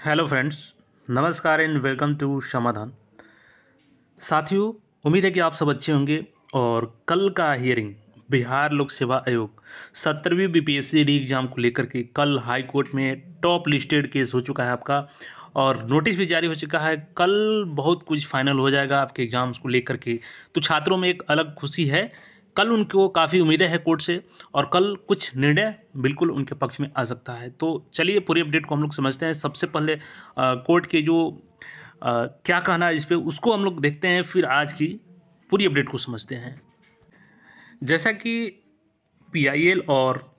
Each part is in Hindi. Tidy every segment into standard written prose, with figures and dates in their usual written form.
हेलो फ्रेंड्स, नमस्कार एंड वेलकम टू समाधान। साथियों, उम्मीद है कि आप सब अच्छे होंगे। और कल का हियरिंग बिहार लोक सेवा आयोग 17वीं बीपीएससी री एग्ज़ाम को लेकर के कल हाई कोर्ट में टॉप लिस्टेड केस हो चुका है आपका, और नोटिस भी जारी हो चुका है। कल बहुत कुछ फाइनल हो जाएगा आपके एग्ज़ाम्स को लेकर के, तो छात्रों में एक अलग खुशी है। कल उनको काफ़ी उम्मीदें हैं कोर्ट से, और कल कुछ निर्णय बिल्कुल उनके पक्ष में आ सकता है। तो चलिए पूरी अपडेट को हम लोग समझते हैं। सबसे पहले कोर्ट के जो क्या कहना है इस पे उसको हम लोग देखते हैं, फिर आज की पूरी अपडेट को समझते हैं। जैसा कि पीआईएल और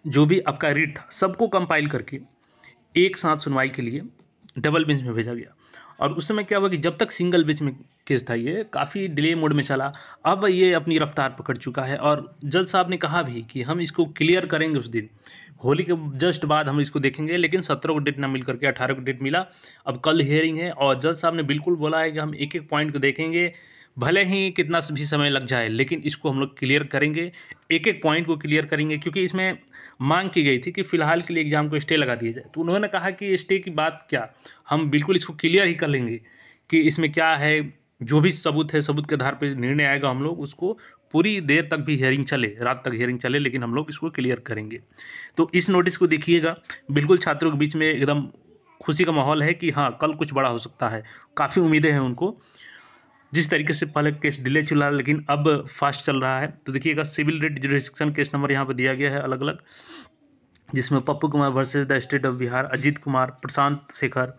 जो भी आपका रीट था सबको कंपाइल करके एक साथ सुनवाई के लिए डबल बेंच में भेजा गया। और उस समय क्या हुआ कि जब तक सिंगल बेंच में केस था ये काफ़ी डिले मोड में चला, अब ये अपनी रफ्तार पकड़ चुका है। और जज साहब ने कहा भी कि हम इसको क्लियर करेंगे उस दिन, होली के जस्ट बाद हम इसको देखेंगे। लेकिन 17 को डेट ना मिल करके 18 को डेट मिला। अब कल हियरिंग है और जज साहब ने बिल्कुल बोला है कि हम एक एक पॉइंट को देखेंगे, भले ही कितना भी समय लग जाए, लेकिन इसको हम लोग क्लियर करेंगे, एक एक पॉइंट को क्लियर करेंगे। क्योंकि इसमें मांग की गई थी कि फ़िलहाल के लिए एग्ज़ाम को स्टे लगा दिया जाए, तो उन्होंने कहा कि स्टे की बात क्या, हम बिल्कुल इसको क्लियर ही कर लेंगे कि इसमें क्या है। जो भी सबूत है, सबूत के आधार पर निर्णय आएगा, हम लोग उसको पूरी देर तक भी हियरिंग चले, रात तक हियरिंग चले, लेकिन हम लोग इसको क्लियर करेंगे। तो इस नोटिस को देखिएगा, बिल्कुल छात्रों के बीच में एकदम खुशी का माहौल है कि हाँ कल कुछ बड़ा हो सकता है। काफ़ी उम्मीदें हैं उनको। जिस तरीके से पहले केस डिले चल रहा है लेकिन अब फास्ट चल रहा है, तो देखिएगा civil writ jurisdiction case number यहाँ पर दिया गया है अलग अलग, जिसमें Pappu Kumar versus the state of Bihar, Ajit Kumar, Prashant Shekhar,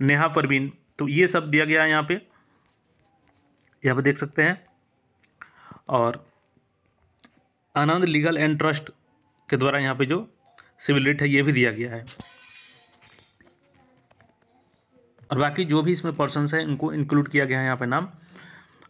Neha Parveen, तो ये सब दिया गया है यहाँ पे देख सकते हैं। और आनंद लीगल एंड ट्रस्ट के द्वारा यहाँ पे जो सिविल रेट है ये भी दिया गया है। और बाकी जो भी इसमें पर्सन्स हैं उनको इंक्लूड किया गया है यहाँ पे नाम।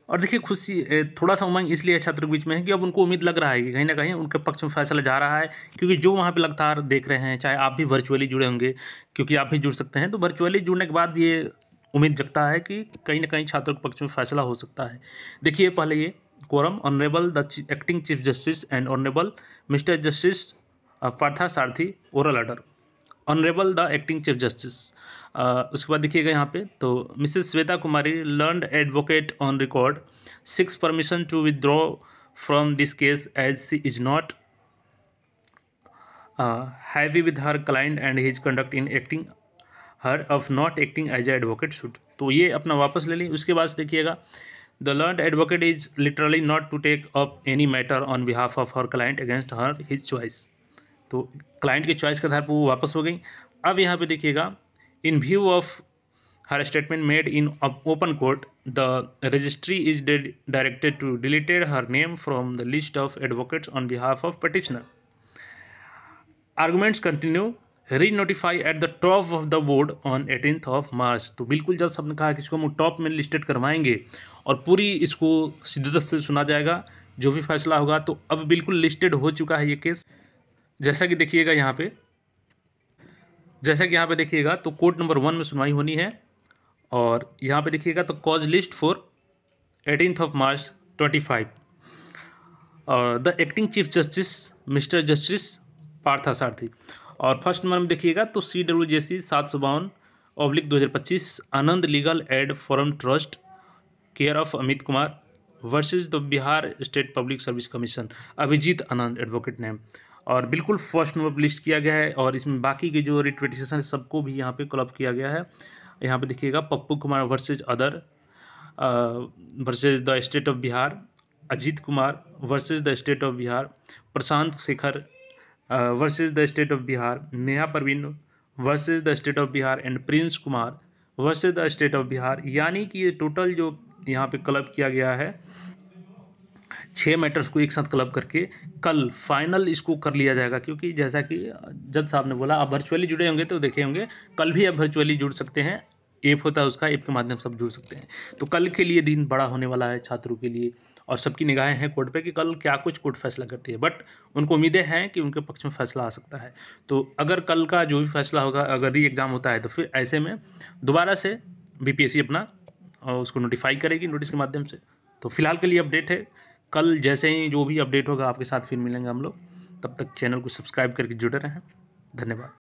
और देखिए खुशी थोड़ा सा उमंग इसलिए छात्रों के बीच में है कि अब उनको उम्मीद लग रहा है कि कहीं ना कहीं उनके पक्ष में फैसला जा रहा है। क्योंकि जो वहाँ पे लगातार देख रहे हैं, चाहे आप भी वर्चुअली जुड़े होंगे, क्योंकि आप भी जुड़ सकते हैं, तो वर्चुअली जुड़ने के बाद भी ये उम्मीद जगता है कि कहीं ना कहीं छात्रों के पक्ष में फैसला हो सकता है। देखिए पहले ये coram, honourable the acting chief justice and honourable Mr justice Partha Sarathi, oral order. Honourable the acting chief justice, उसके बाद देखिएगा यहाँ पे, तो Mrs Shweta Kumari, learned advocate on record, seeks permission to withdraw from this case as she is not heavy with her client and his conduct in acting her of not acting as a advocate should. तो ये अपना वापस ले ली। उसके बाद देखिएगा, the learned advocate is literally not to take up any matter on behalf of her client against her his choice. तो क्लाइंट की चॉइस के आधार पर वो वापस हो गई। अब यहाँ पे देखिएगा, in view of her statement made in open court, the registry is directed to deleted her name from the list of advocates on behalf of petitioner. Arguments continue, re notify at the top of the board on 18th of March. तो बिल्कुल जज साहब ने कहा कि इसको हम टॉप में लिस्टेड करवाएंगे और पूरी इसको शिद्दत से सुना जाएगा, जो भी फैसला होगा। तो अब बिल्कुल लिस्टेड हो चुका है ये केस। जैसा कि देखिएगा यहाँ पे देखिएगा, तो कोर्ट नंबर 1 में सुनवाई होनी है। और यहाँ पे देखिएगा, तो cause list for 18th of March 25। और the acting chief justice mister justice Partha Sarathi. और फर्स्ट नंबर में देखिएगा, तो CWJC 752/2025 Anand legal aid forum trust care of Amit Kumar versus the Bihar state public service commission, Abhijeet Anand advocate name. और बिल्कुल फर्स्ट नंबर लिस्ट किया गया है। और इसमें बाकी के जो रिट पिटिशन है सबको भी यहाँ पे क्लब किया गया है। यहाँ पे देखिएगा, Pappu Kumar versus other versus the state of Bihar, Ajit Kumar versus the state of Bihar, Prashant Shekhar versus the state of Bihar, Neha Parveen versus the state of Bihar and Prince Kumar versus the state of Bihar. यानी कि ये टोटल जो यहाँ पे क्लब किया गया है 6 मैटर्स को एक साथ क्लब करके कल फाइनल इसको कर लिया जाएगा। क्योंकि जैसा कि जज साहब ने बोला, आप वर्चुअली जुड़े होंगे तो देखे होंगे, कल भी आप वर्चुअली जुड़ सकते हैं। ऐप होता है उसका, ऐप के माध्यम से सब जुड़ सकते हैं। तो कल के लिए दिन बड़ा होने वाला है छात्रों के लिए, और सबकी निगाहें हैं कोर्ट पे कि कल क्या कुछ कोर्ट फैसला करती है। बट उनको उम्मीदें हैं कि उनके पक्ष में फैसला आ सकता है। तो अगर कल का जो भी फैसला होगा, अगर री एग्ज़ाम होता है, तो फिर ऐसे में दोबारा से बीपीएससी अपना उसको नोटिफाई करेगी नोटिस के माध्यम से। तो फिलहाल के लिए अपडेट है। कल जैसे ही जो भी अपडेट होगा आपके साथ फिर मिलेंगे हम लोग। तब तक चैनल को सब्सक्राइब करके जुड़े रहें। धन्यवाद।